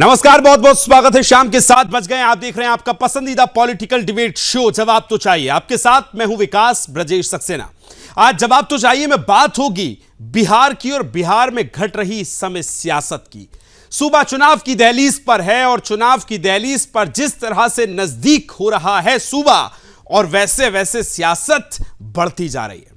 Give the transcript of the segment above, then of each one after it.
नमस्कार, बहुत बहुत स्वागत है। शाम के 7 बज गए। आप देख रहे हैं आपका पसंदीदा पॉलिटिकल डिबेट शो जवाब तो चाहिए। आपके साथ मैं हूं विकास ब्रजेश सक्सेना। आज जवाब तो चाहिए में बात होगी बिहार की और बिहार में घट रही इस समय सियासत की। सूबा चुनाव की दहलीज पर है और चुनाव की दहलीज पर जिस तरह से नजदीक हो रहा है सूबा और वैसे वैसे सियासत बढ़ती जा रही है।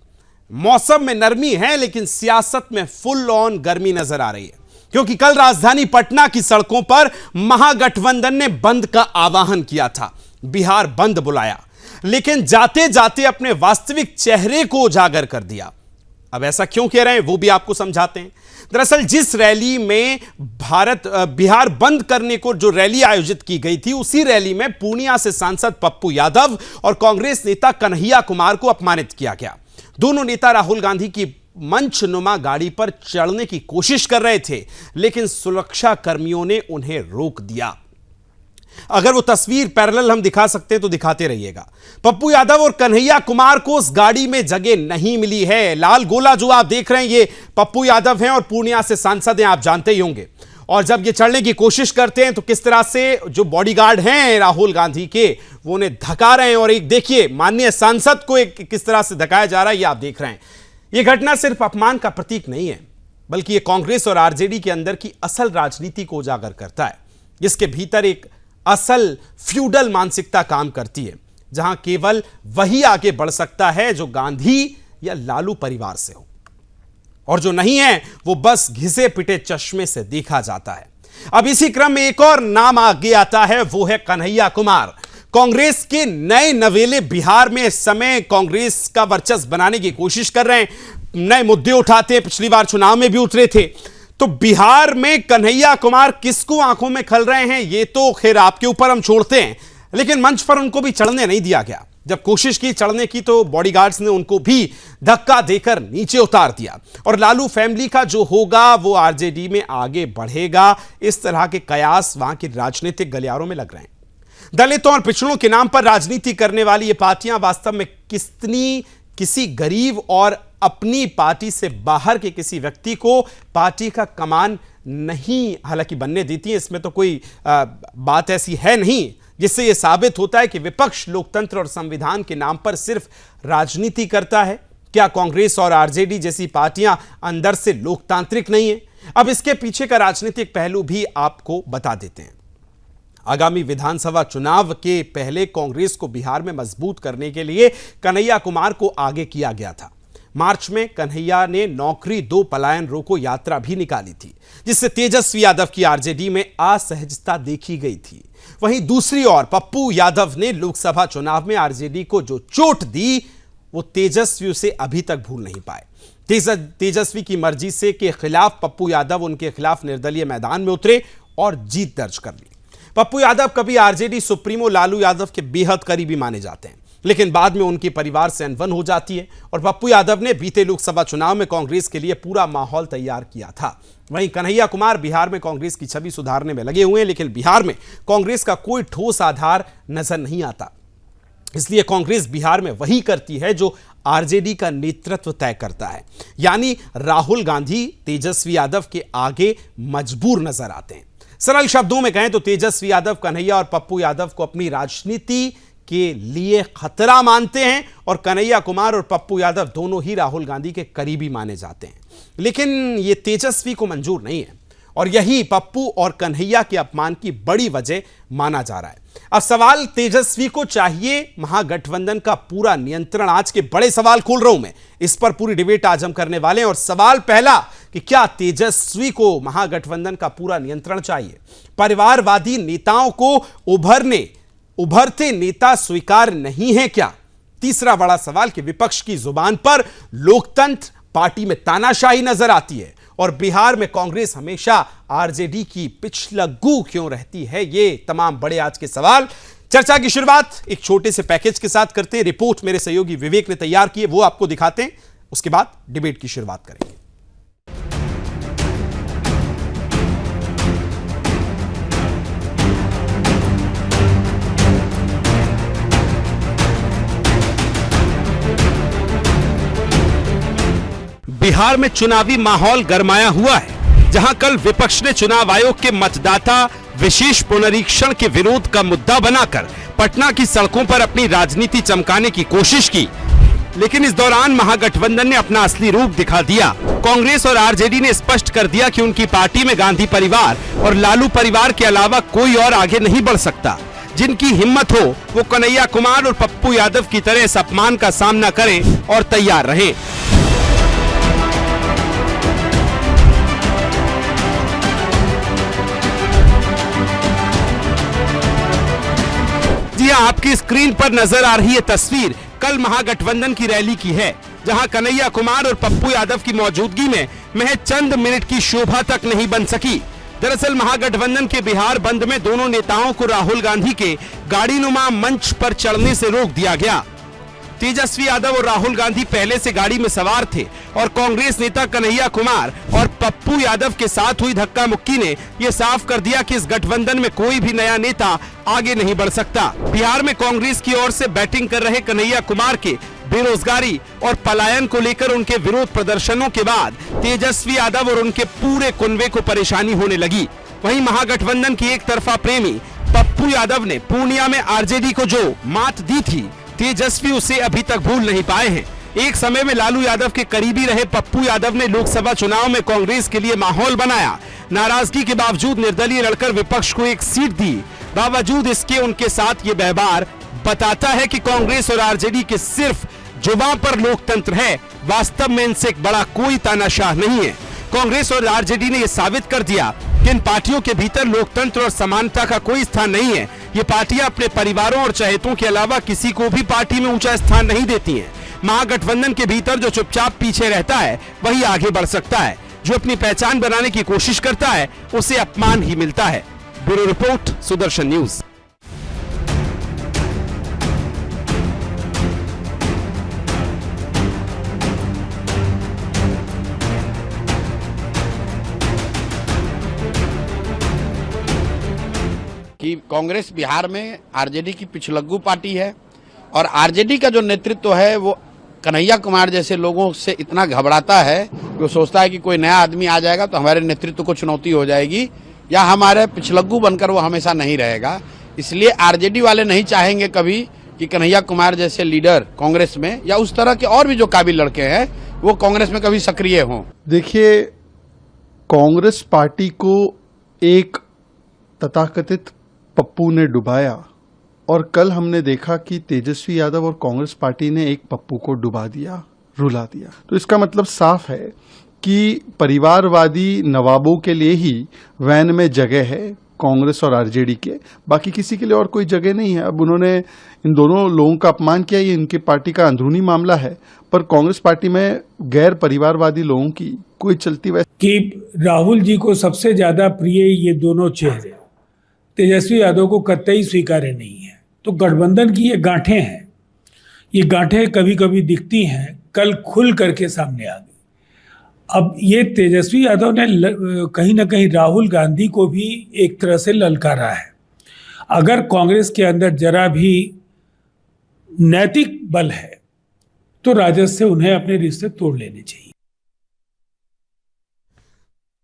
मौसम में नरमी है लेकिन सियासत में फुल ऑन गर्मी नजर आ रही है, क्योंकि कल राजधानी पटना की सड़कों पर महागठबंधन ने बंद का आह्वान किया था। बिहार बंद बुलाया लेकिन जाते जाते अपने वास्तविक चेहरे को उजागर कर दिया। अब ऐसा क्यों कह रहे हैं वो भी आपको समझाते हैं। दरअसल जिस रैली में बिहार बंद करने को जो रैली आयोजित की गई थी, उसी रैली में पूर्णिया से सांसद पप्पू यादव और कांग्रेस नेता कन्हैया कुमार को अपमानित किया गया। दोनों नेता राहुल गांधी की मंचनुमा गाड़ी पर चढ़ने की कोशिश कर रहे थे, लेकिन सुरक्षा कर्मियों ने उन्हें रोक दिया। अगर वो तस्वीर पैरेलल हम दिखा सकते हैं तो दिखाते रहिएगा। पप्पू यादव और कन्हैया कुमार को उस गाड़ी में जगह नहीं मिली है। लाल गोला जो आप देख रहे हैं ये पप्पू यादव हैं और पूर्णिया से सांसद हैं, आप जानते ही होंगे। और जब ये चढ़ने की कोशिश करते हैं तो किस तरह से जो बॉडीगार्ड हैं राहुल गांधी के, वो उन्हें धका रहे हैं। और एक देखिए माननीय सांसद को एक किस तरह से धकाया जा रहा है, ये आप देख रहे हैं। यह घटना सिर्फ अपमान का प्रतीक नहीं है, बल्कि यह कांग्रेस और आरजेडी के अंदर की असल राजनीति को उजागर करता है, जिसके भीतर एक असल फ्यूडल मानसिकता काम करती है, जहां केवल वही आगे बढ़ सकता है जो गांधी या लालू परिवार से हो, और जो नहीं है वो बस घिसे पिटे चश्मे से देखा जाता है। अब इसी क्रम में एक और नाम आगे आता है, वो है कन्हैया कुमार। कांग्रेस के नए नवेले बिहार में इस समय कांग्रेस का वर्चस्व बनाने की कोशिश कर रहे हैं, नए मुद्दे उठाते हैं। पिछली बार चुनाव में भी उतरे थे। तो बिहार में कन्हैया कुमार किसको आंखों में खल रहे हैं ये तो खैर आपके ऊपर हम छोड़ते हैं, लेकिन मंच पर उनको भी चढ़ने नहीं दिया गया। जब कोशिश की चढ़ने की तो बॉडीगार्ड्स ने उनको भी धक्का देकर नीचे उतार दिया। और लालू फैमिली का जो होगा वो आरजेडी में आगे बढ़ेगा, इस तरह के कयास वहां के राजनीतिक गलियारों में लग रहे हैं। दलितों और पिछड़ों के नाम पर राजनीति करने वाली ये पार्टियां वास्तव में किसी गरीब और अपनी पार्टी से बाहर के किसी व्यक्ति को पार्टी का कमान नहीं हालांकि बनने देती है। इसमें तो कोई बात ऐसी है नहीं जिससे यह साबित होता है कि विपक्ष लोकतंत्र और संविधान के नाम पर सिर्फ राजनीति करता है। क्या कांग्रेस और आरजेडी जैसी पार्टियां अंदर से लोकतांत्रिक नहीं है? अब इसके पीछे का राजनीतिक पहलू भी आपको बता देते हैं। आगामी विधानसभा चुनाव के पहले कांग्रेस को बिहार में मजबूत करने के लिए कन्हैया कुमार को आगे किया गया था। मार्च में कन्हैया ने नौकरी दो पलायन रोको यात्रा भी निकाली थी, जिससे तेजस्वी यादव की आरजेडी में असहजता देखी गई थी। वहीं दूसरी ओर पप्पू यादव ने लोकसभा चुनाव में आरजेडी को जो चोट दी वो तेजस्वी उसे अभी तक भूल नहीं पाए। तेजस्वी की मर्जी से के खिलाफ पप्पू यादव उनके खिलाफ निर्दलीय मैदान में उतरे और जीत दर्ज कर ली। पप्पू यादव कभी आरजेडी सुप्रीमो लालू यादव के बेहद करीबी माने जाते हैं, लेकिन बाद में उनके परिवार से अनबन हो जाती है और पप्पू यादव ने बीते लोकसभा चुनाव में कांग्रेस के लिए पूरा माहौल तैयार किया था। वहीं कन्हैया कुमार बिहार में कांग्रेस की छवि सुधारने में लगे हुए हैं, लेकिन बिहार में कांग्रेस का कोई ठोस आधार नजर नहीं आता। इसलिए कांग्रेस बिहार में वही करती है जो आरजेडी का नेतृत्व तय करता है, यानी राहुल गांधी तेजस्वी यादव के आगे मजबूर नजर आते हैं। सरल शब्दों में कहें तो तेजस्वी यादव कन्हैया और पप्पू यादव को अपनी राजनीति के लिए खतरा मानते हैं और कन्हैया कुमार और पप्पू यादव दोनों ही राहुल गांधी के करीबी माने जाते हैं। लेकिन यह तेजस्वी को मंजूर नहीं है और यही पप्पू और कन्हैया के अपमान की बड़ी वजह माना जा रहा है। अब सवाल तेजस्वी को चाहिए महागठबंधन का पूरा नियंत्रण। आज के बड़े सवाल खोल रहा हूं मैं, इस पर पूरी डिबेट आज हम करने वाले हैं। और सवाल पहला कि क्या तेजस्वी को महागठबंधन का पूरा नियंत्रण चाहिए? परिवारवादी नेताओं को उभरते नेता स्वीकार नहीं है क्या? तीसरा बड़ा सवाल कि विपक्ष की जुबान पर लोकतंत्र, पार्टी में तानाशाही नजर आती है और बिहार में कांग्रेस हमेशा आरजेडी की पिछलग्गू क्यों रहती है? ये तमाम बड़े आज के सवाल। चर्चा की शुरुआत एक छोटे से पैकेज के साथ करते हैं। रिपोर्ट मेरे सहयोगी विवेक ने तैयार की है, वो आपको दिखाते हैं। उसके बाद डिबेट की शुरुआत करेंगे। बिहार में चुनावी माहौल गरमाया हुआ है, जहां कल विपक्ष ने चुनाव आयोग के मतदाता विशेष पुनरीक्षण के विरोध का मुद्दा बनाकर पटना की सड़कों पर अपनी राजनीति चमकाने की कोशिश की, लेकिन इस दौरान महागठबंधन ने अपना असली रूप दिखा दिया। कांग्रेस और आरजेडी ने स्पष्ट कर दिया कि उनकी पार्टी में गांधी परिवार और लालू परिवार के अलावा कोई और आगे नहीं बढ़ सकता। जिनकी हिम्मत हो वो कन्हैया कुमार और पप्पू यादव की तरह इस अपमान का सामना करें और तैयार रहें। जी हां, आपकी स्क्रीन पर नजर आ रही है तस्वीर कल महागठबंधन की रैली की है, जहां कन्हैया कुमार और पप्पू यादव की मौजूदगी में महज चंद मिनट की शोभा तक नहीं बन सकी। दरअसल महागठबंधन के बिहार बंद में दोनों नेताओं को राहुल गांधी के गाड़ीनुमा मंच पर चढ़ने से रोक दिया गया। तेजस्वी यादव और राहुल गांधी पहले से गाड़ी में सवार थे और कांग्रेस नेता कन्हैया कुमार और पप्पू यादव के साथ हुई धक्का मुक्की ने यह साफ कर दिया कि इस गठबंधन में कोई भी नया नेता आगे नहीं बढ़ सकता। बिहार में कांग्रेस की ओर से बैटिंग कर रहे कन्हैया कुमार के बेरोजगारी और पलायन को लेकर उनके विरोध प्रदर्शनों के बाद तेजस्वी यादव और उनके पूरे कुनबे को परेशानी होने लगी। वहीं महागठबंधन की एक तरफा प्रेमी पप्पू यादव ने पूर्णिया में आरजेडी को जो मात दी थी, तेजस्वी उसे अभी तक भूल नहीं पाए हैं। एक समय में लालू यादव के करीबी रहे पप्पू यादव ने लोकसभा चुनाव में कांग्रेस के लिए माहौल बनाया। नाराजगी के बावजूद निर्दलीय लड़कर विपक्ष को एक सीट दी। बावजूद इसके उनके साथ ये व्यवहार बताता है कि कांग्रेस और आरजेडी के सिर्फ जुबान पर लोकतंत्र है, वास्तव में इनसे एक बड़ा कोई तानाशाह नहीं है। कांग्रेस और आरजेडी ने यह साबित कर दिया कि इन पार्टियों के भीतर लोकतंत्र और समानता का कोई स्थान नहीं है। ये पार्टियां अपने परिवारों और चहेतों के अलावा किसी को भी पार्टी में ऊंचा स्थान नहीं देती हैं। महागठबंधन के भीतर जो चुपचाप पीछे रहता है वही आगे बढ़ सकता है। जो अपनी पहचान बनाने की कोशिश करता है उसे अपमान ही मिलता है। Bureau report, Sudarshan news. कि कांग्रेस बिहार में आरजेडी की पिछलग्गू पार्टी है और आरजेडी का जो नेतृत्व है वो कन्हैया कुमार जैसे लोगों से इतना घबराता है कि वो सोचता है कि कोई नया आदमी आ जाएगा तो हमारे नेतृत्व को चुनौती हो जाएगी या हमारे पिछलग्गू बनकर वो हमेशा नहीं रहेगा। इसलिए आरजेडी वाले नहीं चाहेंगे कभी कि कन्हैया कुमार जैसे लीडर कांग्रेस में या उस तरह के और भी जो काबिल लड़के हैं वो कांग्रेस में कभी सक्रिय हों। देखिए, कांग्रेस पार्टी को एक तथाकथित पप्पू ने डुबाया और कल हमने देखा कि तेजस्वी यादव और कांग्रेस पार्टी ने एक पप्पू को डुबा दिया, रुला दिया। तो इसका मतलब साफ है कि परिवारवादी नवाबों के लिए ही वैन में जगह है कांग्रेस और आरजेडी के, बाकी किसी के लिए और कोई जगह नहीं है। अब उन्होंने इन दोनों लोगों का अपमान किया, ये इनकी पार्टी का अंदरूनी मामला है, पर कांग्रेस पार्टी में गैर परिवारवादी लोगों की कोई चलती वैसे कि राहुल जी को सबसे ज्यादा प्रिय ये दोनों चेहरे तेजस्वी यादव को कतई स्वीकार्य नहीं है। तो गठबंधन की ये गांठें हैं, ये गांठें कभी कभी दिखती हैं, कल खुल करके सामने आ गई। अब ये तेजस्वी यादव ने कहीं ना कहीं राहुल गांधी को भी एक तरह से ललकारा है। अगर कांग्रेस के अंदर जरा भी नैतिक बल है तो राजद से उन्हें अपने रिश्ते तोड़ लेने चाहिए।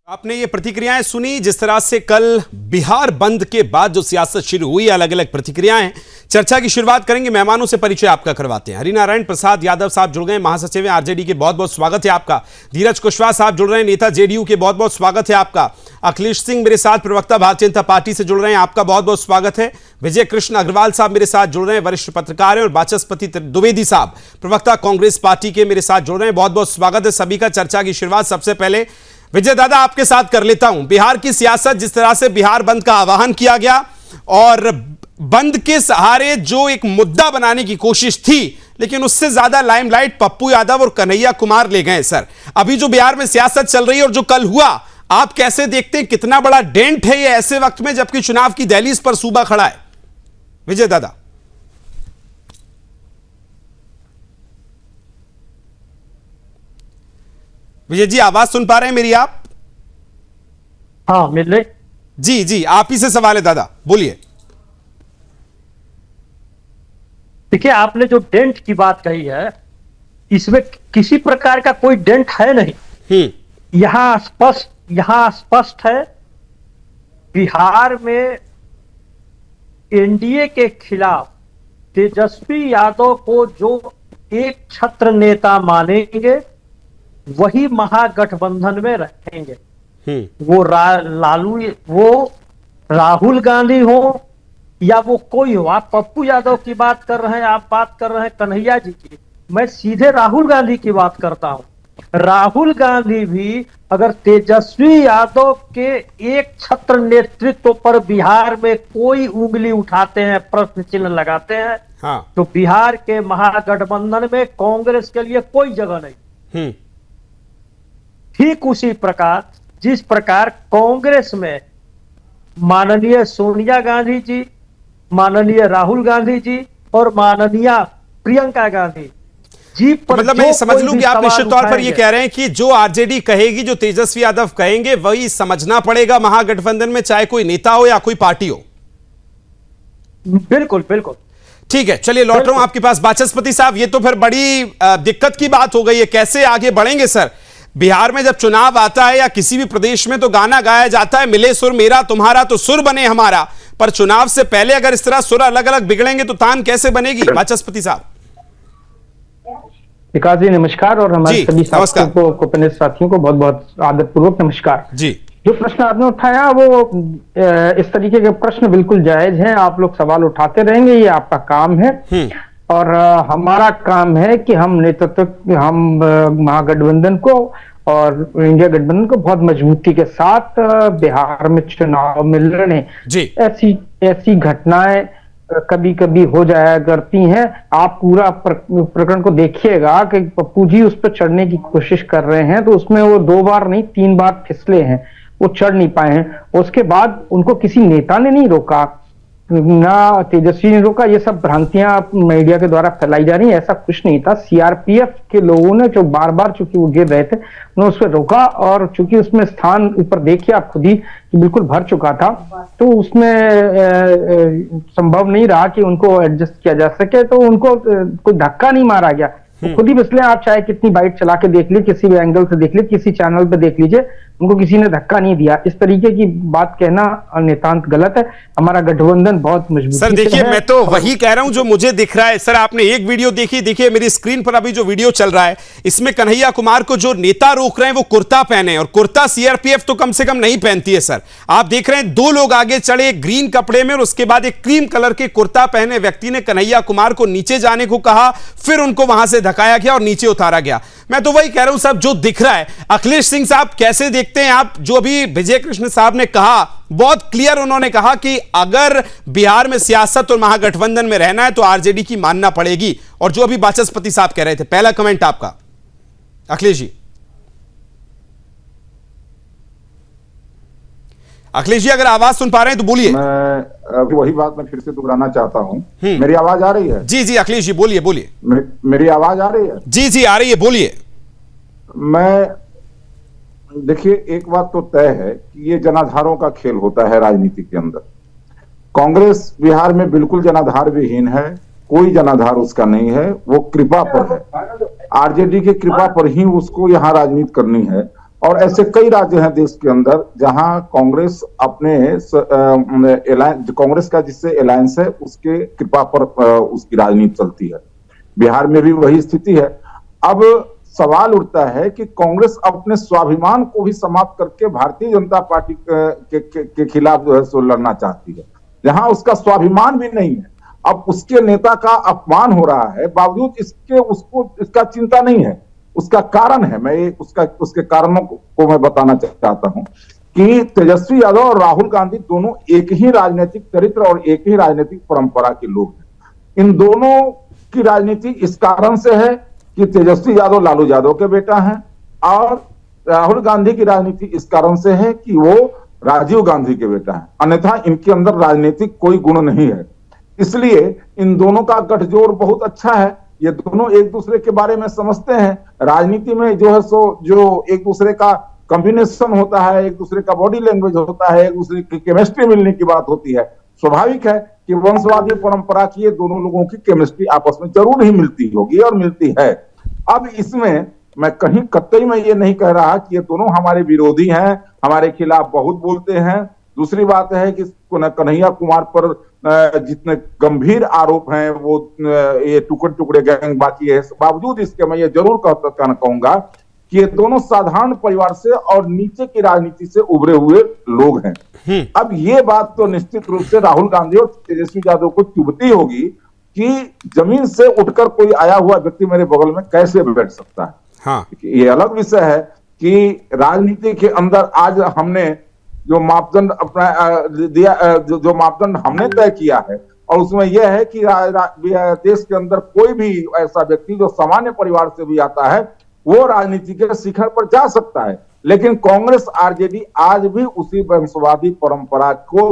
आपने ये प्रतिक्रियाएं सुनी, जिस तरह से कल बिहार बंद के बाद जो सियासत शुरू हुई, अलग अलग प्रतिक्रियाएं। चर्चा की शुरुआत करेंगे, मेहमानों से परिचय आपका करवाते हैं। हरिनारायण प्रसाद यादव साहब जुड़ गए, महासचिव हैं आरजेडी के, बहुत बहुत स्वागत है आपका। धीरज कुशवाहा साहब जुड़ रहे हैं, नेता जेडीयू के, बहुत बहुत स्वागत है आपका। अखिलेश सिंह मेरे साथ, प्रवक्ता भारतीय जनता पार्टी से जुड़ रहे हैं, आपका बहुत बहुत स्वागत है। विजय कृष्ण अग्रवाल साहब मेरे साथ जुड़ रहे हैं, वरिष्ठ पत्रकार हैं। और वाचस्पति द्विवेदी साहब, प्रवक्ता कांग्रेस पार्टी के, मेरे साथ जुड़ रहे हैं, बहुत बहुत स्वागत है सभी का। चर्चा की शुरुआत सबसे पहले विजय दादा आपके साथ कर लेता हूं। बिहार की सियासत, जिस तरह से बिहार बंद का आह्वान किया गया और बंद के सहारे जो एक मुद्दा बनाने की कोशिश थी, लेकिन उससे ज्यादा लाइमलाइट पप्पू यादव और कन्हैया कुमार ले गए। सर, अभी जो बिहार में सियासत चल रही है और जो कल हुआ, आप कैसे देखते हैं? कितना बड़ा डेंट है ये ऐसे वक्त में जबकि चुनाव की दहलीज पर सूबा खड़ा है? विजय दादा। विजय जी, आवाज सुन पा रहे हैं मेरी आप? हाँ, मिल रही। जी जी, आप ही से सवाल है दादा, बोलिए। देखिए, आपने जो डेंट की बात कही है, इसमें किसी प्रकार का कोई डेंट है नहीं। यहाँ स्पष्ट है बिहार में एनडीए के खिलाफ तेजस्वी यादव को जो एक छत्र नेता मानेंगे वही महागठबंधन में रहेंगे। वो वो राहुल गांधी हो या वो कोई हो। आप पप्पू यादव की बात कर रहे हैं, आप बात कर रहे हैं कन्हैया जी की, मैं सीधे राहुल गांधी की बात करता हूं। राहुल गांधी भी अगर तेजस्वी यादव के एक छत्र नेतृत्व पर बिहार में कोई उंगली उठाते हैं, प्रश्न चिन्ह लगाते हैं, हाँ। तो बिहार के महागठबंधन में कांग्रेस के लिए कोई जगह नहीं। ठीक उसी प्रकार जिस प्रकार कांग्रेस में माननीय सोनिया गांधी जी, माननीय राहुल गांधी जी और माननीय प्रियंका गांधी जी पर, मतलब मैं समझ लूं कि आप निश्चित तौर पर ये कह रहे हैं कि जो आरजेडी कहेगी, जो तेजस्वी यादव कहेंगे, वही समझना पड़ेगा महागठबंधन में, चाहे कोई नेता हो या कोई पार्टी हो। बिल्कुल बिल्कुल ठीक है, चलिए लौट रहा हूं आपके पास वाचस्पति साहब। ये तो फिर बड़ी दिक्कत की बात हो गई है, कैसे आगे बढ़ेंगे सर? बिहार में जब चुनाव आता है या किसी भी प्रदेश में तो गाना गाया जाता है, मिले सुर मेरा तुम्हारा तो सुर बने हमारा, पर चुनाव से पहले अगर इस तरह सुर अलग अलग बिगड़ेंगे तो तान कैसे बनेगी? वाचस्पति साहब। विकास जी नमस्कार, और हमारे सभी साथियों को बहुत बहुत आदरपूर्वक नमस्कार जी। जो प्रश्न आपने उठाया वो इस तरीके के प्रश्न बिल्कुल जायज हैं। आप लोग सवाल उठाते रहेंगे, ये आपका काम है, और हमारा काम है कि हम नेतृत्व, हम महागठबंधन को और इंडिया गठबंधन को बहुत मजबूती के साथ बिहार में चुनाव में लड़ने। ऐसी घटनाएं कभी कभी हो जाया करती हैं। आप पूरा प्रकरण को देखिएगा कि पप्पू जी उस पर चढ़ने की कोशिश कर रहे हैं, तो उसमें वो 2 बार नहीं 3 बार फिसले हैं, वो चढ़ नहीं पाए हैं। उसके बाद उनको किसी नेता ने नहीं रोका, ना तेजस्वी ने रोका। ये सब भ्रांतियां मीडिया के द्वारा फैलाई जा रही हैं, ऐसा कुछ नहीं था। सीआरपीएफ के लोगों ने जो बार बार चूंकि वो गिर रहे थे, उन्होंने उस पर रोका, और चूंकि उसमें स्थान ऊपर देखिए आप खुद ही कि बिल्कुल भर चुका था, तो उसमें संभव नहीं रहा कि उनको एडजस्ट किया जा सके, तो उनको कोई धक्का नहीं मारा गया। तो खुद ही फिसले, आप चाहे कितनी बाइट चला के देख लीजिए, किसी भी एंगल से देख लीजिए, किसी चैनल पे देख लीजिए, उनको किसी ने धक्का नहीं दिया। इस तरीके की बात कहना नितांत गलत है। हमारा गठबंधन बहुत मजबूत। सर देखिए, मैं तो वही कह रहा हूं जो मुझे दिख रहा है। सर आपने एक वीडियो देखी, देखिए मेरी स्क्रीन पर अभी जो वीडियो चल रहा है, इसमें कन्हैया कुमार को जो नेता रोक रहे हैं वो कुर्ता पहने, और कुर्ता सीआरपीएफ तो कम से कम नहीं पहनती है। सर आप देख रहे हैं 2 लोग आगे चढ़े ग्रीन कपड़े में, और उसके बाद एक क्रीम कलर के कुर्ता पहने व्यक्ति ने कन्हैया कुमार को नीचे जाने को कहा, फिर उनको वहां से धकाया गया और नीचे उतारा गया। मैं तो वही कह रहा हूं साहब, जो दिख रहा है। अखिलेश सिंह साहब कैसे देखते हैं आप? जो अभी विजय कृष्ण साहब ने कहा, बहुत क्लियर उन्होंने कहा कि अगर बिहार में सियासत और महागठबंधन में रहना है तो आरजेडी की मानना पड़ेगी, और जो अभी वाचस्पति साहब कह रहे थे, पहला कमेंट आपका अखिलेश जी। अखिलेश जी अगर आवाज सुन पा रहे हैं तो बोलिए। मैं वही बात मैं फिर से दोहराना चाहता हूं। मेरी आवाज आ रही है? जी जी अखिलेश जी बोलिए बोलिए। मेरी आवाज आ रही है? जी जी आ रही है, बोलिए। मैं देखिए, एक बात तो तय है कि ये जनाधारों का खेल होता है राजनीति के अंदर। कांग्रेस बिहार में बिल्कुल जनाधार विहीन है, कोई जनाधार उसका नहीं है, वो कृपा पर है। आरजेडी की कृपा पर ही उसको यहाँ राजनीति करनी है, और ऐसे कई राज्य हैं देश के अंदर जहां कांग्रेस अपने कांग्रेस का जिससे अलायंस है उसके कृपा पर उसकी राजनीति चलती है। बिहार में भी वही स्थिति है। अब सवाल उठता है कि कांग्रेस अपने स्वाभिमान को भी समाप्त करके भारतीय जनता पार्टी के खिलाफ जो है सो लड़ना चाहती है, जहां उसका स्वाभिमान भी नहीं है। अब उसके नेता का अपमान हो रहा है, बावजूद इसके उसको इसका चिंता नहीं है। उसका कारण है, मैं उसके कारणों को मैं बताना चाहता हूं कि तेजस्वी यादव और राहुल गांधी दोनों एक ही राजनीतिक चरित्र और एक ही राजनीतिक परंपरा के लोग हैं। इन दोनों की राजनीति इस कारण से है कि तेजस्वी यादव लालू यादव के बेटा हैं, और राहुल गांधी की राजनीति इस कारण से है कि वो राजीव गांधी के बेटा हैं। अन्यथा इनके अंदर राजनीतिक कोई गुण नहीं है। इसलिए इन दोनों का गठजोड़ बहुत अच्छा है। ये दोनों एक दूसरे के बारे में समझते हैं। राजनीति में जो है सो जो एक दूसरे का कॉम्बिनेशन होता है, एक दूसरे का बॉडी लैंग्वेज होता है, एक दूसरे की केमिस्ट्री मिलने की बात होती है। स्वाभाविक है कि वंशवादी परंपरा की ये दोनों लोगों की केमिस्ट्री आपस में जरूर ही मिलती होगी और मिलती है। अब इसमें मैं कहीं कतई में ये नहीं कह रहा कि ये दोनों हमारे विरोधी हैं, हमारे खिलाफ बहुत बोलते हैं, दूसरी बात है कि कन्हैया कुमार पर जितने गंभीर आरोप हैं वो ये टुकड़े टुकड़े गैंगबाजी है, बावजूद इसके मैं ये जरूर कहूंगा कि ये दोनों साधारण परिवार से और नीचे की राजनीति से उभरे हुए लोग हैं। अब ये बात तो निश्चित रूप से राहुल गांधी और तेजस्वी यादव को चुभती होगी कि जमीन से उठकर कोई आया हुआ व्यक्ति मेरे बगल में कैसे बैठ सकता है। हाँ। ये अलग विषय है कि राजनीति के अंदर आज हमने जो मापदंड अपना दिया, जो मापदंड हमने तय किया है, और उसमें यह है कि देश के अंदर कोई भी ऐसा व्यक्ति जो सामान्य परिवार से भी आता है वो राजनीति के शिखर पर जा सकता है। लेकिन कांग्रेस आरजेडी आज भी उसी वंशवादी परंपरा को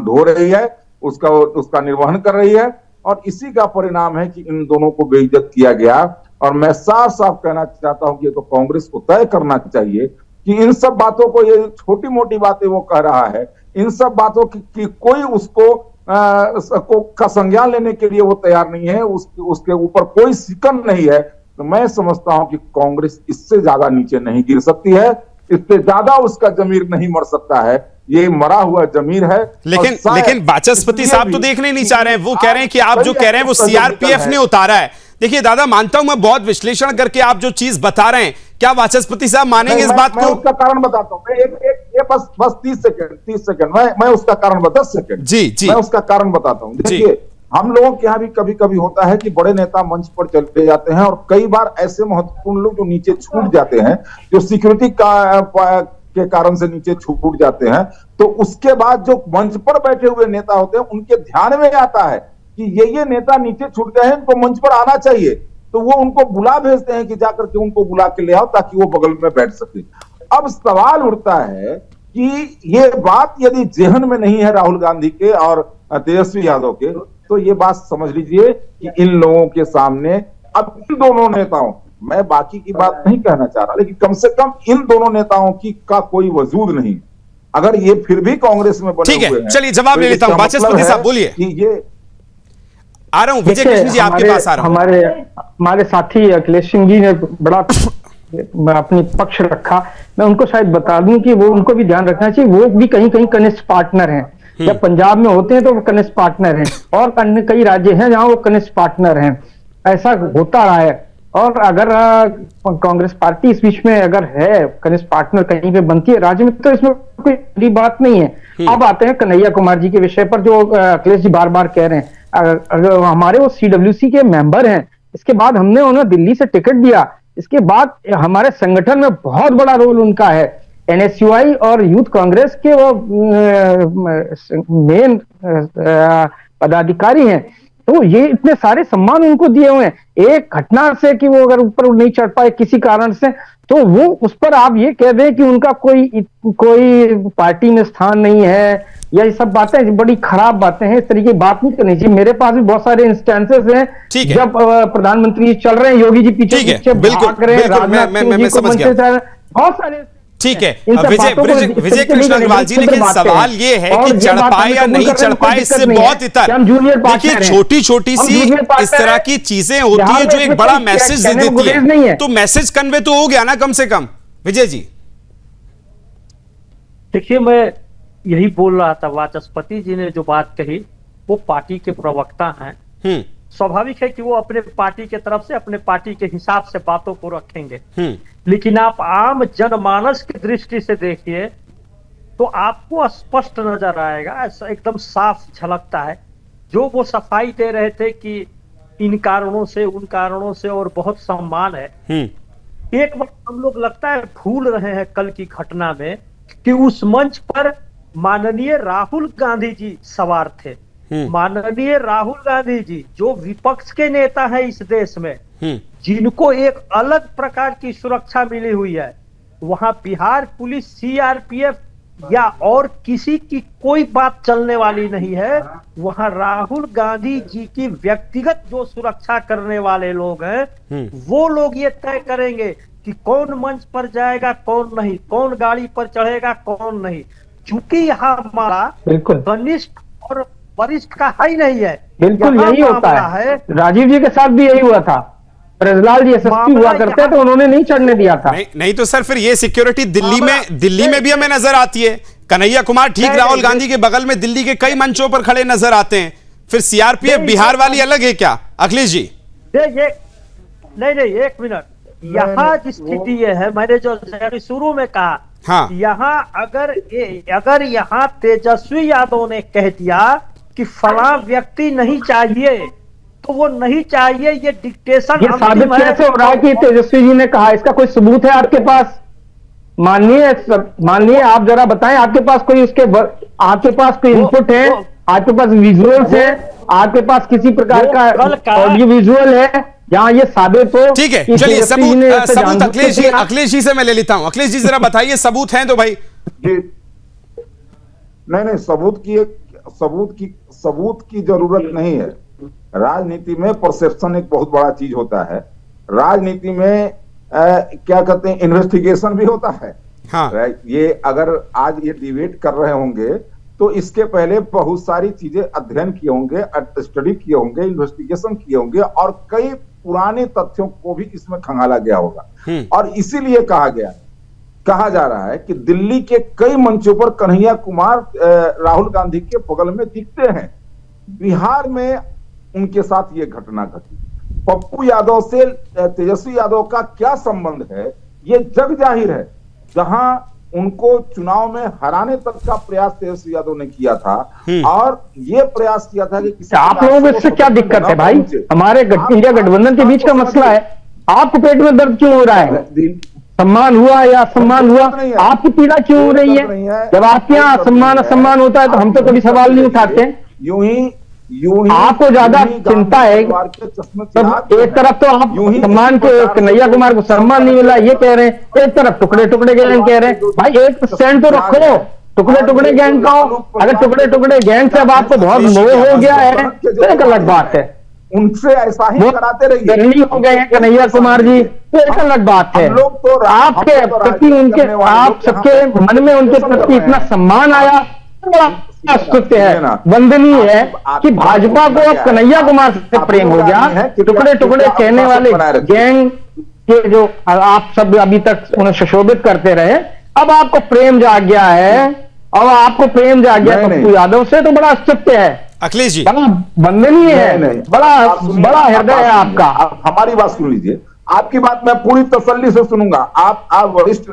ढो रही है, उसका निर्वहन कर रही है, और इसी का परिणाम है कि इन दोनों को बेइज्जत किया गया। और मैं साफ साफ कहना चाहता हूं कि ये तो कांग्रेस को तय करना चाहिए कि इन सब बातों को, ये छोटी मोटी बातें वो कह रहा है, इन सब बातों की कोई उसको का संज्ञान लेने के लिए वो तैयार नहीं है, उसके ऊपर कोई शिकन नहीं है। तो मैं समझता हूं कि कांग्रेस इससे ज्यादा नीचे नहीं गिर सकती है, इससे ज्यादा उसका जमीर नहीं मर सकता है। ये मरा हुआ जमीर है। लेकिन वाचस्पति साहब तो देखने नहीं चाह रहे हैं। वो कह रहे हैं कि आप जो कह रहे हैं वो सीआरपीएफ ने उतारा है। देखिए दादा, मानता हूं मैं, बहुत विश्लेषण करके आप जो चीज बता रहे हैं, क्या वाचस्पति साहब मानेंगे इस बात को? मैं उसका कारण बताता हूं। बस 30 सेकंड मैं उसका कारण 10 सेकंड जी मैं उसका कारण बताता हूं। देखिए, हम लोगों के यहाँ भी कभी कभी होता है कि बड़े नेता मंच पर चले जाते हैं और कई बार ऐसे महत्वपूर्ण लोग जो नीचे छूट जाते हैं, जो सिक्योरिटी के कारण से नीचे छूट जाते हैं, तो उसके बाद जो मंच पर बैठे हुए नेता होते हैं उनके ध्यान में आता है कि ये नेता नीचे छूट गए हैं, इनको मंच पर आना चाहिए। तो वो उनको बुला भेजते हैं कि जाकर के उनको बुला के ले आओ ताकि वो बगल में बैठ सके। अब सवाल उठता है कि ये बात यदि जेहन में नहीं है राहुल गांधी के और तेजस्वी यादव के, तो ये बात समझ लीजिए कि इन लोगों के सामने अब इन दोनों नेताओं, मैं बाकी की बात नहीं कहना चाह रहा, लेकिन कम से कम इन दोनों नेताओं का कोई वजूद नहीं। अगर ये फिर भी कांग्रेस में बने हुए हैं, चलिए जवाब ले लेता हूं। वाचस्पति साहब बोलिए। ये आ रहा हूं, विजय कृष्ण जी आपके पास आ रहा हूं। हमारे साथी अखिलेश सिंह जी ने बड़ा अपनी पक्ष रखा। मैं उनको शायद बता दूं कि वो, उनको भी ध्यान रखना चाहिए, वो भी कहीं कहीं कनिष्ठ पार्टनर हैं। जब पंजाब में होते हैं तो वो कनिष्ठ पार्टनर हैं, और अन्य कई राज्य हैं जहां वो कनिष्ठ पार्टनर हैं। ऐसा होता रहा है। और अगर कांग्रेस पार्टी इस बीच में अगर है कनिष्ठ पार्टनर कहीं पे बनती है राज्य में, तो इसमें कोई बड़ी बात नहीं है। अब आते हैं कन्हैया कुमार जी के विषय पर, जो अखिलेश जी बार बार कह रहे हैं। अगर हमारे वो CWC के मेंबर हैं, इसके बाद हमने उन्हें दिल्ली से टिकट दिया, इसके बाद हमारे संगठन में बहुत बड़ा रोल उनका है। NSUI और यूथ कांग्रेस के वो मेन पदाधिकारी हैं, तो ये इतने सारे सम्मान उनको दिए हुए हैं। एक घटना से कि वो अगर ऊपर नहीं चढ़ पाए किसी कारण से, तो वो उस पर आप ये कह दें कि उनका कोई पार्टी में स्थान नहीं है, या ये सब बातें बड़ी खराब बातें हैं। इस तरीके की बात नहीं करनी चाहिए। मेरे पास भी बहुत सारे इंस्टेंसेस हैं जब प्रधानमंत्री चल रहे हैं, योगी जी पीछे पीछे भाग रहे हैं, राजनाथ सिंह जी को मंच से, बहुत सारे। ठीक है विजय कृष्ण अग्रवाल जी, लेकिन सवाल ये है कि चढ़ पाए या नहीं चढ़ पाए, इससे बहुत इतर। देखिए, छोटी छोटी सी इस तरह की चीजें होती है जो एक बड़ा मैसेज दे देती है, तो मैसेज कन्वे तो हो गया ना कम से कम। विजय जी देखिए, मैं यही बोल रहा था, वाचस्पति जी ने जो बात कही, वो पार्टी के प्रवक्ता हैं, स्वाभाविक है कि वो अपने पार्टी के तरफ से अपने पार्टी के हिसाब से बातों को रखेंगे। लेकिन आप आम जनमानस की दृष्टि से देखिए तो आपको स्पष्ट नजर आएगा, ऐसा एकदम साफ झलकता है। जो वो सफाई दे रहे थे कि इन कारणों से उन कारणों से और बहुत सम्मान है, एक वक्त हम लोग लगता है भूल रहे हैं कल की घटना में कि उस मंच पर माननीय राहुल गांधी जी सवार थे। माननीय राहुल गांधी जी जो विपक्ष के नेता हैं इस देश में, जिनको एक अलग प्रकार की सुरक्षा मिली हुई है, वहां बिहार पुलिस, CRPF या और किसी की कोई बात चलने वाली नहीं है। वहां राहुल गांधी जी की व्यक्तिगत जो सुरक्षा करने वाले लोग हैं, वो लोग ये तय करेंगे कि कौन मंच पर जाएगा, कौन नहीं, कौन गाड़ी पर चढ़ेगा, कौन नहीं। चूंकि यहाँ हमारा कनिष्ठ और वरिष्ठ का ही नहीं है। बिल्कुल यही होता है। राजीव जी के साथ भी यही हुआ था। ब्रजलाल जी SSP हुआ करते तो उन्होंने नहीं चढ़ने दिया था। नहीं तो सर, फिर ये सिक्योरिटी दिल्ली में भी हमें नजर आती है कन्हैया कुमार ठीक नहीं, राहुल नहीं, गांधी के बगल में दिल्ली के कई मंचों पर खड़े नजर आते हैं, फिर सीआरपीएफ बिहार वाली अलग है क्या अखिलेश जी? ये नहीं, एक मिनट, यहाँ जिस स्थिति ये है, मैंने जो शुरू में कहा, हाँ। यहाँ अगर यहाँ तेजस्वी यादव ने कह दिया कि फला व्यक्ति नहीं चाहिए, तो वो नहीं चाहिए, ये डिक्टेशन ये साबित कैसे हो रहा है कि तेजस्वी जी ने कहा? इसका कोई सबूत है आपके पास? माननीय आप जरा बताएं, आपके पास कोई आपके पास कोई इनपुट है? आपके पास विजुअल्स है? आपके पास किसी प्रकार का ऑडियो विजुअल है जहां ये साबित हो? ठीक है, चलिए सबूत अखिलेश जी से मैं ले लेता हूं। अखिलेश जी जरा बताइए, सबूत हैं तो भाई। नहीं, सबूत की जरूरत नहीं है। राजनीति में परसेप्शन एक बहुत बड़ा चीज होता है। राजनीति में क्या कहते हैं, इन्वेस्टिगेशन भी होता है। हाँ। ये अगर आज ये डिबेट कर रहे होंगे तो इसके पहले बहुत सारी चीजें अध्ययन किए होंगे, स्टडी किए होंगे, इन्वेस्टिगेशन किए होंगे और कई पुराने तथ्यों को भी इसमें खंगाला गया होगा। और इसीलिए कहा जा रहा है कि दिल्ली के कई मंचों पर कन्हैया कुमार राहुल गांधी के बगल में दिखते हैं। बिहार में उनके साथ ये घटना घटी। पप्पू यादव से तेजस्वी यादव का क्या संबंध है, ये जग जाहिर है। जहां उनको चुनाव में हराने तक का प्रयास तेजस्वी यादव ने किया था और ये प्रयास किया था कि किसी आप लोगों को इससे क्या दिक्कत है भाई? हमारे इंडिया गठबंधन के बीच का मसला है। आपको पेट में दर्द क्यों हो रहा है? सम्मान हुआ या असम्मान हुआ, आपकी पीड़ा क्यों हो रही है? जब आपके यहाँ असम्मान होता है तो हम तो कभी सवाल नहीं उठाते। यूं ही आपको ज्यादा चिंता है। तब एक तरफ तो आप सम्मान के कन्हैया कुमार को सम्मान नहीं मिला ये कह रहे हैं, एक तरफ टुकड़े गैंग कह रहे हैं। भाई एक स्टैंड तो रखो, टुकड़े गैंग का हो। अगर टुकड़े गैंग से अब आपको बहुत मोह हो गया है तो एक अलग बात है। उनसे ऐसा ही कराते रहिए। हो गए हैं कन्हैया कुमार जी तो एक अलग बात है। आपके प्रति आप सबके मन में उनके प्रति इतना सम्मान आया, स्तुत्य है, वंदनीय है कि भाजपा को अब कन्हैया कुमार से प्रेम हो गया। टुकड़े कहने वाले गैंग के जो आप सब अभी तक उन्हें सुशोभित करते रहे, अब आपको प्रेम जाग गया है। और आपको प्रेम जाग गया पप्पू यादव से, तो बड़ा स्तुत्य है अखिलेश जी, बड़ा वंदनीय है, बड़ा हृदय है आपका। हमारी बात सुन लीजिए, आपकी बात मैं पूरी तसल्ली से सुनूंगा। आप वरिष्ठ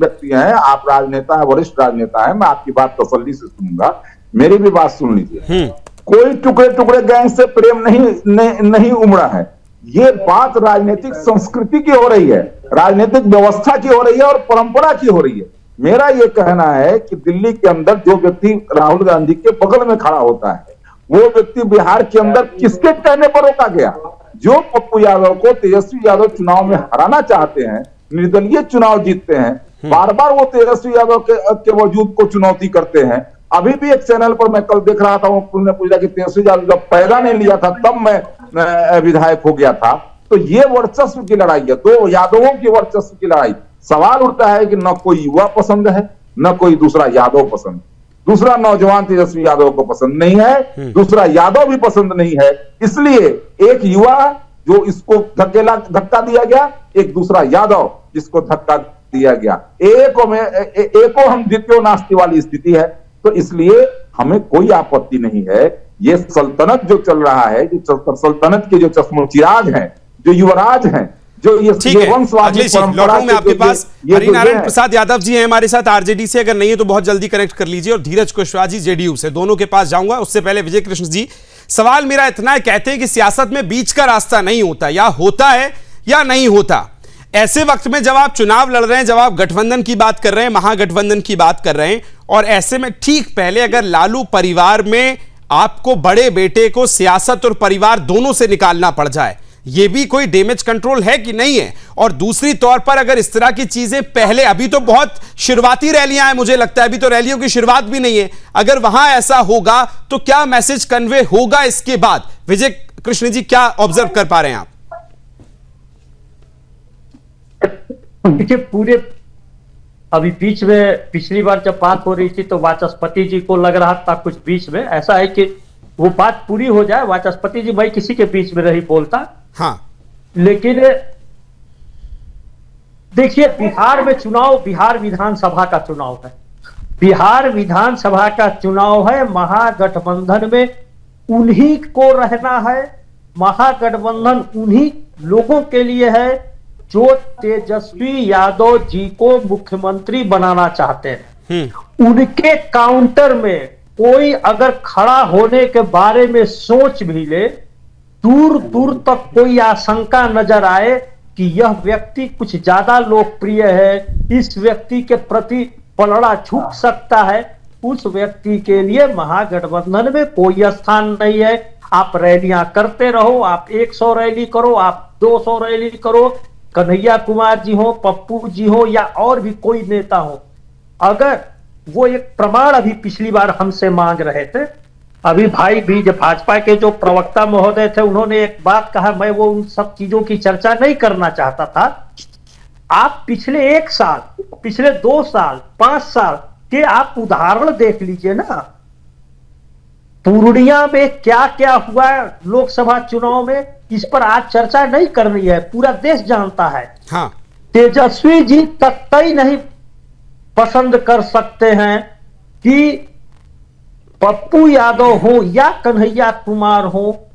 व्यक्ति हैं, आप राजनेता हैं, वरिष्ठ राजनेता हैं, मैं आपकी बात तसल्ली से सुनूंगा। मेरी भी बात सुन लीजिए। कोई टुकड़े गैंग से प्रेम नहीं उमड़ा है। ये बात राजनीतिक संस्कृति की हो रही है, राजनीतिक व्यवस्था की हो रही है और परंपरा की हो रही है। मेरा ये कहना है कि दिल्ली के अंदर जो व्यक्ति राहुल गांधी के बगल में खड़ा होता है, वो व्यक्ति बिहार के अंदर किसके कहने पर रोका गया? जो पप्पू यादव को तेजस्वी यादव चुनाव में हराना चाहते हैं, निर्दलीय चुनाव जीतते हैं, बार बार वो तेजस्वी यादव के वजूद को चुनौती करते हैं। अभी भी एक चैनल पर मैं कल देख रहा था, उन्होंने पूछा कि तेजस्वी यादव जब पैदा नहीं लिया था तब मैं विधायक हो गया था। तो ये वर्चस्व की लड़ाई है, दो यादवों की वर्चस्व की लड़ाई। सवाल उठता है कि न कोई युवा पसंद है, न कोई दूसरा यादव पसंद। दूसरा नौजवान तेजस्वी यादव को पसंद नहीं है, दूसरा यादव भी पसंद नहीं है। इसलिए एक युवा जो इसको धक्का दिया गया, एक दूसरा यादव जिसको धक्का दिया गया। एको हम द्वितीय नास्ति वाली स्थिति है। तो इसलिए हमें कोई आपत्ति नहीं है। ये सल्तनत जो चल रहा है, जो सल्तनत के जो चश्मोचिराग हैं, जो युवराज हैं, जो ये ठीक है अखिलेश जी, लौटूं मैं आपके पास। हरिनारायण प्रसाद यादव जी हैं हमारे साथ आरजेडी से, अगर नहीं है तो बहुत जल्दी कनेक्ट कर लीजिए, और धीरज कुशवाहा जी जेडीयू से, दोनों के पास जाऊंगा। उससे पहले विजय कृष्ण जी, सवाल मेरा इतना है, कहते हैं कि सियासत में बीच का रास्ता नहीं होता, या होता है या नहीं होता। ऐसे वक्त में जब आप चुनाव लड़ रहे हैं, जब आप गठबंधन की बात कर रहे हैं, महागठबंधन की बात कर रहे हैं, और ऐसे में ठीक पहले अगर लालू परिवार में आपको बड़े बेटे को सियासत और परिवार दोनों से निकालना पड़ जाए, यह भी कोई डैमेज कंट्रोल है कि नहीं है? और दूसरी तौर पर अगर इस तरह की चीजें पहले, अभी तो बहुत शुरुआती रैलियां हैं, मुझे लगता है अभी तो रैलियों की शुरुआत भी नहीं है, अगर वहां ऐसा होगा तो क्या मैसेज कन्वे होगा इसके बाद? विजय कृष्ण जी, क्या ऑब्जर्व कर पा रहे हैं आप? देखिए, पूरे अभी बीच में पिछली बार जब बात हो रही थी तो वाचस्पति जी को लग रहा था कुछ बीच में ऐसा है कि वो बात पूरी हो जाए, वाचस्पति जी मैं किसी के बीच में नहीं बोलता। हाँ, लेकिन देखिए, बिहार में चुनाव, बिहार विधानसभा का चुनाव है। बिहार विधानसभा का चुनाव है, महागठबंधन में उन्हीं को रहना है। महागठबंधन उन्हीं लोगों के लिए है जो तेजस्वी यादव जी को मुख्यमंत्री बनाना चाहते हैं। उनके काउंटर में कोई अगर खड़ा होने के बारे में सोच भी ले, दूर दूर तक कोई आशंका नजर आए कि यह व्यक्ति कुछ ज्यादा लोकप्रिय है, इस व्यक्ति के प्रति पलड़ा झुक सकता है, उस व्यक्ति के लिए महागठबंधन में कोई स्थान नहीं है। आप रैलियां करते रहो, आप 100 रैली करो, आप 200 रैली करो, कन्हैया कुमार जी हो, पप्पू जी हो या और भी कोई नेता हो, अगर वो एक प्रमाण अभी पिछली बार हमसे मांग रहे थे, अभी भाई भी जो भाजपा के जो प्रवक्ता महोदय थे उन्होंने एक बात कहा, मैं वो उन सब चीजों की चर्चा नहीं करना चाहता था। आप पिछले 1 साल, पिछले 2 साल, 5 साल के आप उदाहरण देख लीजिए ना। पूर्णिया में क्या क्या हुआ लोकसभा चुनाव में, इस पर आज चर्चा नहीं करनी है, पूरा देश जानता है। हाँ। तेजस्वी जी कतई नहीं पसंद कर सकते हैं कि पप्पू यादव हो या कन्हैया कुमार हो,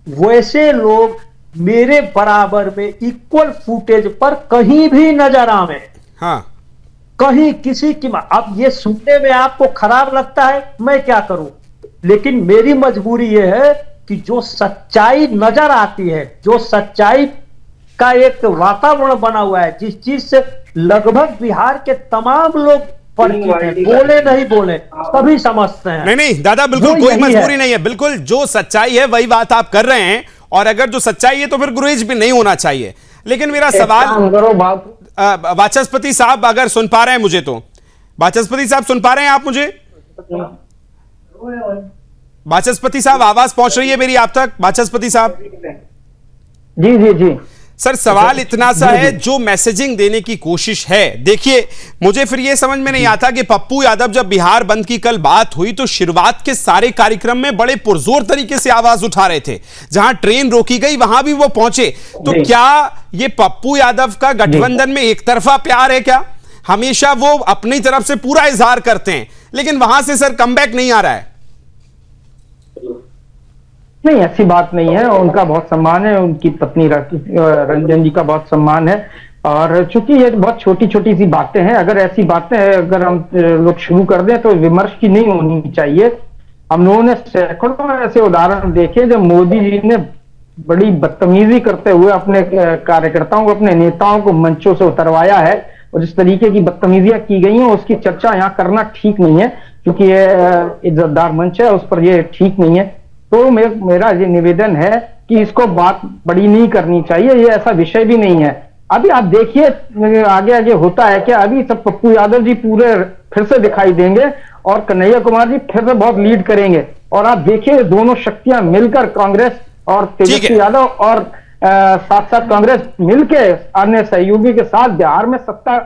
वैसे लोग मेरे बराबर में इक्वल फुटेज पर कहीं भी नजर आवे। हाँ। कहीं किसी की, अब ये सुनने में आपको खराब लगता है, मैं क्या करूं, लेकिन मेरी मजबूरी यह है कि जो सच्चाई नजर आती है, जो सच्चाई का एक वातावरण बना हुआ है, जिस चीज से लगभग बिहार के तमाम लोग परिचित हैं, बोले नहीं बोले सभी समझते हैं। नहीं नहीं दादा, बिल्कुल कोई मजबूरी नहीं है, बिल्कुल जो सच्चाई है वही बात आप कर रहे हैं, और अगर जो सच्चाई है तो फिर गुरेज भी नहीं होना चाहिए। लेकिन मेरा सवाल, वाचस्पति साहब अगर सुन पा रहे हैं मुझे, तो वाचस्पति साहब सुन पा रहे हैं आप मुझे? वाचस्पति साहब आवाज पहुंच रही है मेरी आप तक? वाचस्पति साहब जी जी जी सर, सवाल इतना सा है, जो मैसेजिंग देने की कोशिश है, देखिए मुझे फिर ये समझ में नहीं आता कि पप्पू यादव जब बिहार बंद की कल बात हुई तो शुरुआत के सारे कार्यक्रम में बड़े पुरजोर तरीके से आवाज उठा रहे थे, जहां ट्रेन रोकी गई वहां भी वो पहुंचे। तो क्या ये पप्पू यादव का गठबंधन में एक तरफा प्यार है क्या? हमेशा वो अपनी तरफ से पूरा इजहार करते हैं, लेकिन वहां से सर कमबैक नहीं आ रहा है। नहीं, ऐसी बात नहीं है, उनका बहुत सम्मान है, उनकी पत्नी रंजन जी का बहुत सम्मान है। और चूंकि ये बहुत छोटी छोटी सी बातें हैं, अगर ऐसी बातें अगर हम लोग शुरू कर दें तो विमर्श की नहीं होनी चाहिए। हम लोगों ने सैकड़ों ऐसे उदाहरण देखे जब मोदी जी ने बड़ी बदतमीजी करते हुए अपने कार्यकर्ताओं को, अपने नेताओं को मंचों से उतरवाया है, और जिस तरीके की बदतमीजियां की गई हैं उसकी चर्चा यहाँ करना ठीक नहीं है, क्योंकि ये इज्जतदार मंच है, उस पर ये ठीक नहीं है। तो मेरा ये निवेदन है कि इसको बात बड़ी नहीं करनी चाहिए, ये ऐसा विषय भी नहीं है। अभी आप देखिए आगे आगे होता है क्या, अभी सब पप्पू यादव जी पूरे फिर से दिखाई देंगे और कन्हैया कुमार जी फिर से बहुत लीड करेंगे, और आप देखिए दोनों शक्तियां मिलकर, कांग्रेस और तेजस्वी यादव और साथ साथ कांग्रेस मिलके अन्य सहयोगी के साथ बिहार में सत्ता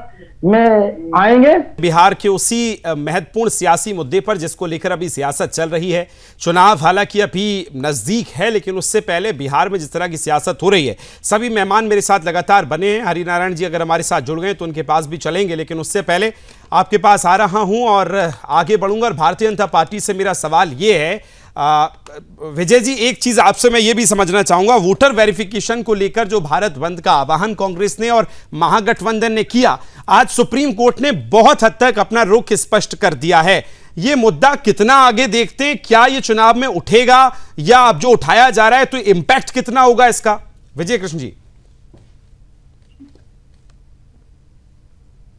में आएंगे। बिहार के उसी महत्वपूर्ण सियासी मुद्दे पर जिसको लेकर अभी सियासत चल रही है, चुनाव हालांकि अभी नजदीक है, लेकिन उससे पहले बिहार में जिस तरह की सियासत हो रही है, सभी मेहमान मेरे साथ लगातार बने हैं। हरिनारायण जी अगर हमारे साथ जुड़ गए तो उनके पास भी चलेंगे, लेकिन उससे पहले आपके पास आ रहा हूं और आगे बढ़ूंगा। और भारतीय जनता पार्टी से मेरा सवाल ये है, विजय जी, एक चीज आपसे मैं ये भी समझना चाहूंगा, वोटर वेरिफिकेशन को लेकर जो भारत बंद का आह्वान कांग्रेस ने और महागठबंधन ने किया, आज सुप्रीम कोर्ट ने बहुत हद तक अपना रुख स्पष्ट कर दिया है। ये मुद्दा कितना आगे देखते हैं, क्या ये चुनाव में उठेगा, या अब जो उठाया जा रहा है तो इंपैक्ट कितना होगा इसका? विजय कृष्ण जी।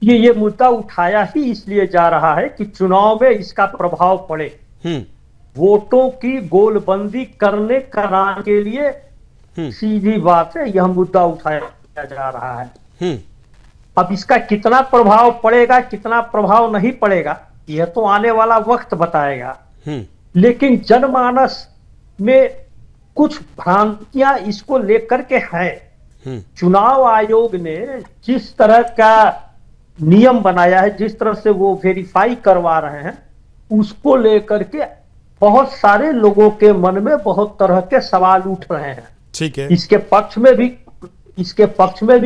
ये मुद्दा उठाया ही इसलिए जा रहा है कि चुनाव में इसका प्रभाव पड़े। वोटों की गोलबंदी कराने के लिए सीधी बात है, यह मुद्दा उठाया जा रहा है। अब इसका कितना प्रभाव पड़ेगा, कितना प्रभाव नहीं पड़ेगा, यह तो आने वाला वक्त बताएगा। लेकिन जनमानस में कुछ भ्रांतियां इसको लेकर के हैं। चुनाव आयोग ने जिस तरह का नियम बनाया है, जिस तरह से वो वेरीफाई करवा रहे हैं, उसको लेकर के बहुत सारे लोगों के मन में बहुत तरह के सवाल उठ रहे हैं। ठीक है। इसके पक्ष में भी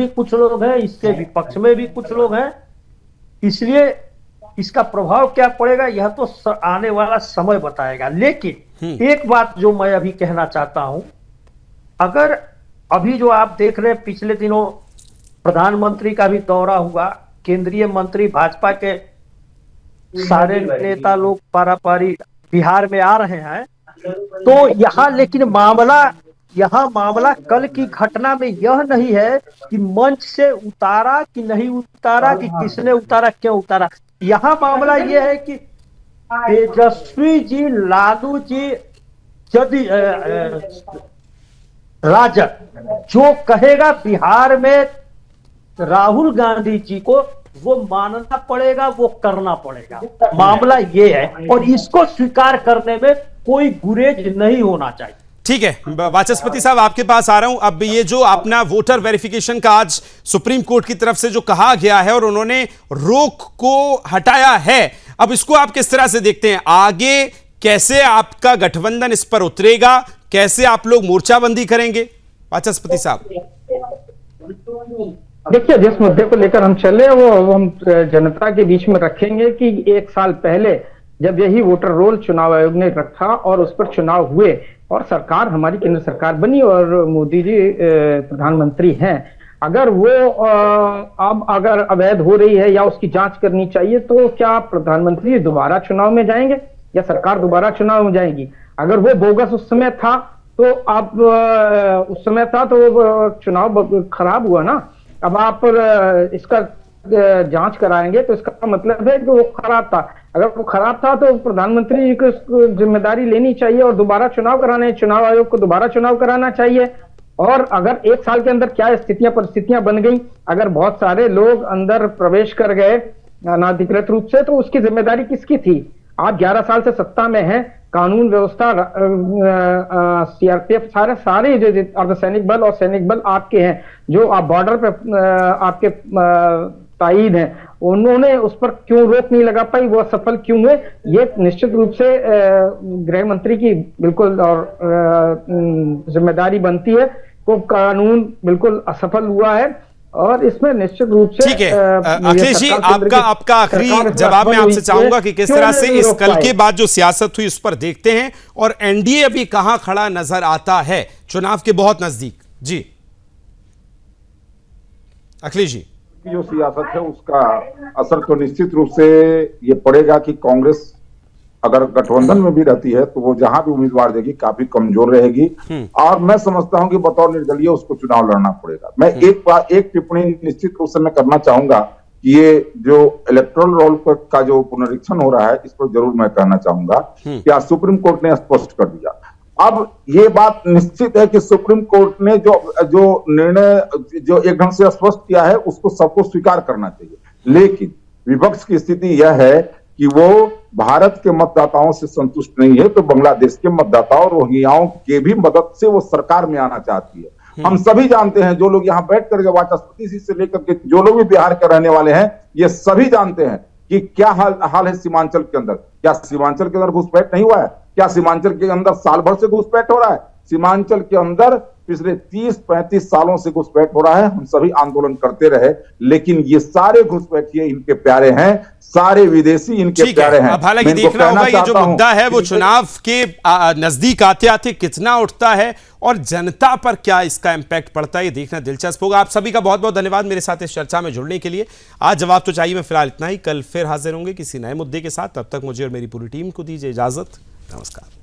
कुछ लोग हैं, इसके विपक्ष में भी कुछ लोग हैं। इसलिए अब इसका प्रभाव क्या पड़ेगा यह तो आने वाला समय बताएगा। लेकिन एक बात जो मैं अभी कहना चाहता हूं, अगर अभी जो आप देख रहे हैं पिछले दिनों प्रधानमंत्री का भी दौरा हुआ, केंद्रीय मंत्री भाजपा के सारे नेता लोग पारापारी बिहार में आ रहे हैं, तो यहाँ मामला कल की घटना में यह नहीं है कि मंच से उतारा कि नहीं उतारा, कि किसने उतारा, क्यों उतारा। यहाँ मामला यह है कि तेजस्वी जी, लालू जी, यदि राजग जो कहेगा बिहार में राहुल गांधी जी को वो मानना पड़ेगा, वो करना पड़ेगा। मामला ये है और इसको स्वीकार करने में कोई गुरेज नहीं होना चाहिए। ठीक है, वाचस्पति साहब आपके पास आ रहा हूं। अब ये जो अपना वोटर वेरिफिकेशन का आज सुप्रीम कोर्ट की तरफ से जो कहा गया है और उन्होंने रोक को हटाया है, अब इसको आप किस तरह से देखते हैं? आगे कैसे आपका गठबंधन इस पर उतरेगा, कैसे आप लोग मोर्चाबंदी करेंगे वाचस्पति साहब? देखिए, जिस मुद्दे को लेकर हम चले वो हम जनता के बीच में रखेंगे कि 1 साल पहले जब यही वोटर रोल चुनाव आयोग ने रखा और उस पर चुनाव हुए और सरकार हमारी केंद्र सरकार बनी और मोदी जी प्रधानमंत्री हैं, अगर वो अब अगर अवैध हो रही है या उसकी जांच करनी चाहिए, तो क्या प्रधानमंत्री दोबारा चुनाव में जाएंगे या सरकार दोबारा चुनाव में जाएगी? अगर वो बोगस उस समय था तो अब उस समय था तो चुनाव खराब हुआ ना। अब आप इसका जांच कराएंगे तो इसका मतलब है कि वो खराब था। अगर वो खराब था तो प्रधानमंत्री को जिम्मेदारी लेनी चाहिए और दोबारा चुनाव कराने, चुनाव आयोग को दोबारा चुनाव कराना चाहिए। और अगर 1 साल के अंदर क्या परिस्थितियां बन गई, अगर बहुत सारे लोग अंदर प्रवेश कर गए अनाधिकृत रूप से, तो उसकी जिम्मेदारी किसकी थी? आप 11 साल से सत्ता में हैं, कानून व्यवस्था, सीआरपीएफ, सारे जो अर्धसैनिक बल और सैनिक बल आपके हैं, जो आप बॉर्डर पे आपके ताईद हैं, उन्होंने उस पर क्यों रोक नहीं लगा पाई, वो असफल क्यों हुए? ये निश्चित रूप से गृह मंत्री की बिल्कुल और जिम्मेदारी बनती है। वो कानून बिल्कुल असफल हुआ है और इसमें निश्चित रूप से ठीक है। अखिलेश जी, आपका आखिरी जवाब मैं आपसे चाहूंगा कि किस तरह से इस कल के बाद जो सियासत हुई उस पर देखते हैं और एनडीए अभी कहां खड़ा नजर आता है चुनाव के बहुत नजदीक। जी अखिलेश जी, जो सियासत है उसका असर तो निश्चित रूप से ये पड़ेगा कि कांग्रेस अगर गठबंधन में भी रहती है तो वो जहां भी उम्मीदवार देगी काफी कमजोर रहेगी और मैं समझता हूं कि बतौर निर्दलीय उसको चुनाव लड़ना पड़ेगा। मैं एक टिप्पणी निश्चित रूप से मैं करना चाहूंगा कि ये जो इलेक्टोरल रोल का जो पुनरीक्षण हो रहा है इस पर जरूर मैं कहना चाहूंगा कि आज सुप्रीम कोर्ट ने स्पष्ट कर दिया। अब ये बात निश्चित है कि सुप्रीम कोर्ट ने जो निर्णय जो एक ढंग से स्पष्ट किया है उसको सबको स्वीकार करना चाहिए, लेकिन विपक्ष की स्थिति यह है कि वो भारत के मतदाताओं से संतुष्ट नहीं है, तो बांग्लादेश के मतदाताओं, रोहिंग्याओं के भी मदद से वो सरकार में आना चाहती है। हम सभी जानते हैं, जो लोग यहाँ बैठ करके वाचस्पति जी से लेकर के जो लोग भी बिहार के रहने वाले हैं, ये सभी जानते हैं कि क्या हाल है सीमांचल के अंदर। क्या सीमांचल के अंदर घुसपैठ नहीं हुआ है? क्या सीमांचल के अंदर साल भर से घुसपैठ हो रहा है? सीमांचल के अंदर पिछले 30-35 सालों से घुसपैठ हो रहा है। हम सभी आंदोलन करते रहे, लेकिन ये सारे घुसपैठिए इनके प्यारे हैं, सारे विदेशी इनके प्यारे हैं। अब हालांकि देखना होगा ये जो मुद्दा है वो चुनाव के नजदीक आते आते कितना उठता है और जनता पर क्या इसका इंपैक्ट पड़ता है, ये देखना दिलचस्प होगा। आप सभी का बहुत बहुत धन्यवाद मेरे साथ इस चर्चा में जुड़ने के लिए। आज जवाब तो चाहिए में फिलहाल इतना ही, कल फिर हाजिर होंगे किसी नए मुद्दे के साथ। तब तक मुझे और मेरी पूरी टीम को दीजिए इजाजत। नमस्कार।